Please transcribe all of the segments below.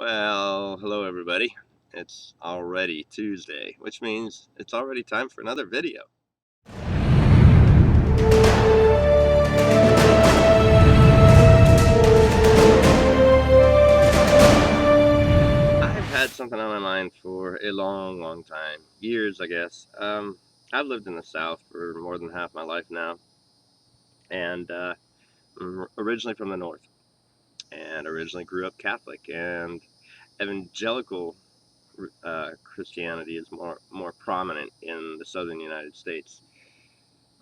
Well, hello everybody. It's already Tuesday, which means it's already time for another video. I've had something on my mind for a long, long time. Years, I guess. I've lived in the South for more than half my life now, and I'm originally from the North, and originally grew up Catholic, and evangelical Christianity is more prominent in the southern United States.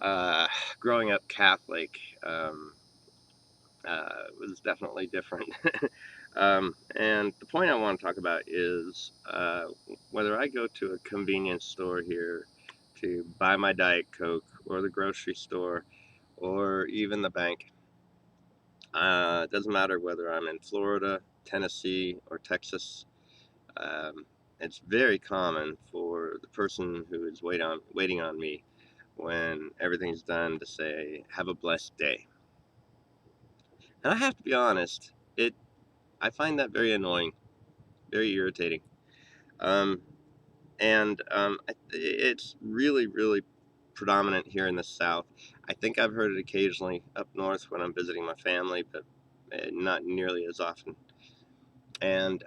Uh, Growing up Catholic, was definitely different. And the point I want to talk about is whether I go to a convenience store here to buy my Diet Coke, or the grocery store, or even the bank. It doesn't matter whether I'm in Florida, Tennessee, or Texas. Um, it's very common for the person who is waiting on me when everything's done to say, "Have a blessed day." And I have to be honest, I find that very annoying, very irritating. Um, it's really, really predominant here in the South. I think I've heard it occasionally up north when I'm visiting my family, but not nearly as often. And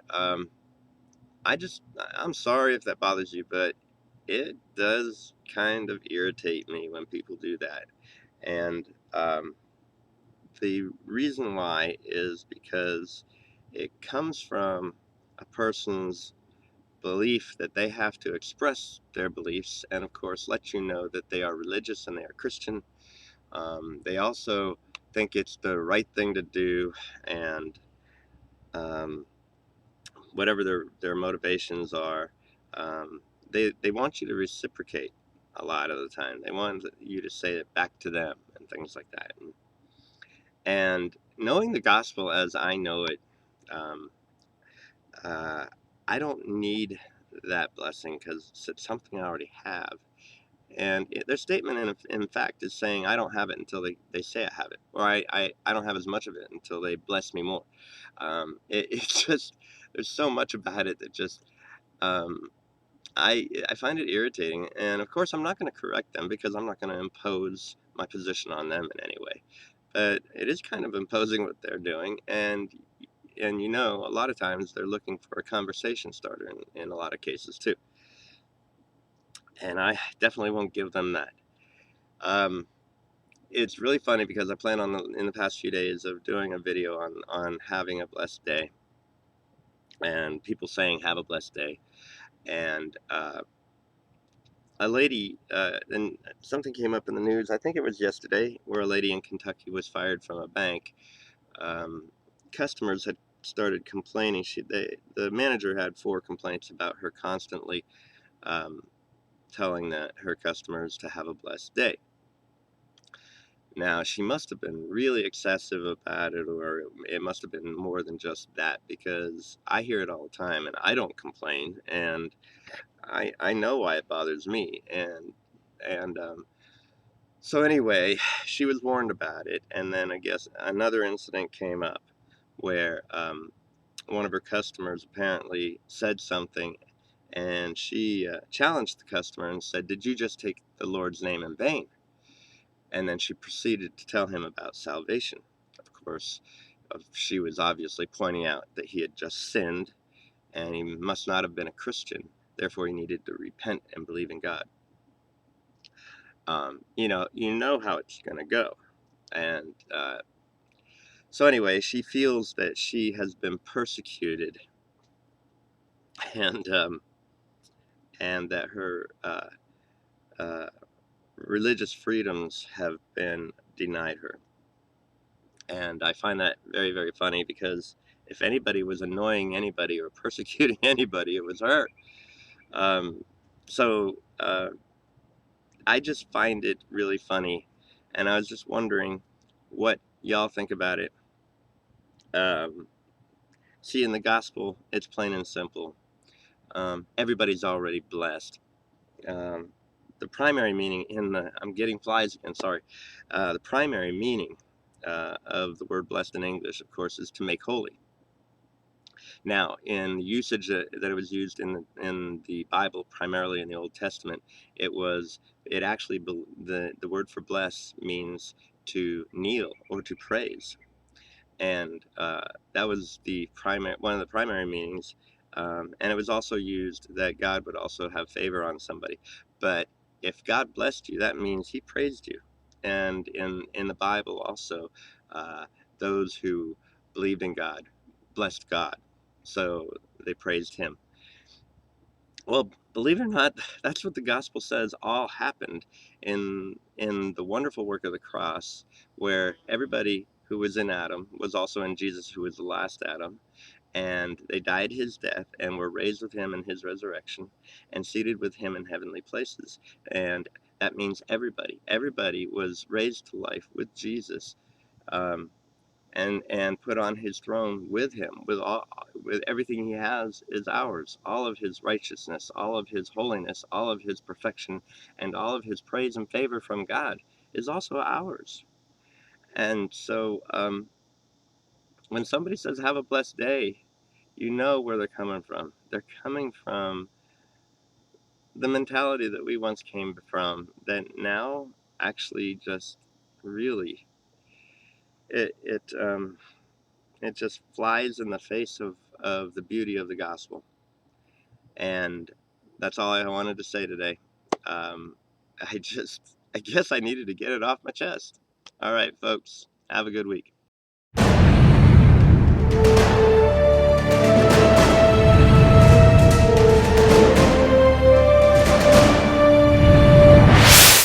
I'm sorry if that bothers you, but it does kind of irritate me when people do that. And the reason why is because it comes from a person's belief that they have to express their beliefs, and of course let you know that they are religious and they are Christian. They also think it's the right thing to do, and um, whatever their motivations are, um, they want you to reciprocate a lot of the time. They want you to say it back to them and things like that. And knowing the gospel as I know it, um, uh, I don't need that blessing because it's something I already have. And their statement, in fact, is saying I don't have it until they say I have it, or I don't have as much of it until they bless me more. It's just, there's so much about it that just, um, I find it irritating. And of course, I'm not going to correct them because I'm not going to impose my position on them in any way. But it is kind of imposing what they're doing, and a lot of times they're looking for a conversation starter in a lot of cases too. And I definitely won't give them that. Um, it's really funny because I plan on in the past few days of doing a video on having a blessed day, and people saying have a blessed day. And a lady, and something came up in the news, I think it was yesterday, where a lady in Kentucky was fired from a bank. um, Customers had started complaining. The manager had 4 complaints about her constantly um, telling her customers to have a blessed day. Now, she must have been really excessive about it, or it must have been more than just that, because I hear it all the time and I don't complain, and I know why it bothers me. And so anyway, she was warned about it, and then I guess another incident came up where one of her customers apparently said something, and she challenged the customer and said, "Did you just take the Lord's name in vain?" And then she proceeded to tell him about salvation. Of course, she was obviously pointing out that he had just sinned and he must not have been a Christian. Therefore, he needed to repent and believe in God. You know how it's going to go. And so anyway, she feels that she has been persecuted, and that her uh, religious freedoms have been denied her. And I find that very, very funny, because if anybody was annoying anybody or persecuting anybody, it was her. Um, so I just find it really funny, and I was just wondering what y'all think about it. Um, See, in the gospel, it's plain and simple. Everybody's already blessed. Um, the primary meaning I'm getting flies again, sorry. The primary meaning of the word blessed in English, of course, is to make holy. Now, in the usage that it was used in the Bible, primarily in the Old Testament, it actually the word for bless means to kneel or to praise, and that was the primary one of the primary meanings. And it was also used that God would also have favor on somebody. But if God blessed you, that means He praised you. And in the Bible also, uh, those who believed in God blessed God, so they praised Him. Well, believe it or not, that's what the gospel says all happened in the wonderful work of the cross, where everybody who was in Adam was also in Jesus, who was the last Adam, and they died his death and were raised with him in his resurrection and seated with him in heavenly places. And that means everybody was raised to life with Jesus. Um, and put on his throne with him, with everything he has is ours. All of his righteousness, all of his holiness, all of his perfection, and all of his praise and favor from God is also ours. And so when somebody says have a blessed day, you know where they're coming from. They're coming from the mentality that we once came from, that now actually just really it it um it just flies in the face of the beauty of the gospel. And that's all I wanted to say today. Um, I guess I needed to get it off my chest. All right, folks, have a good week.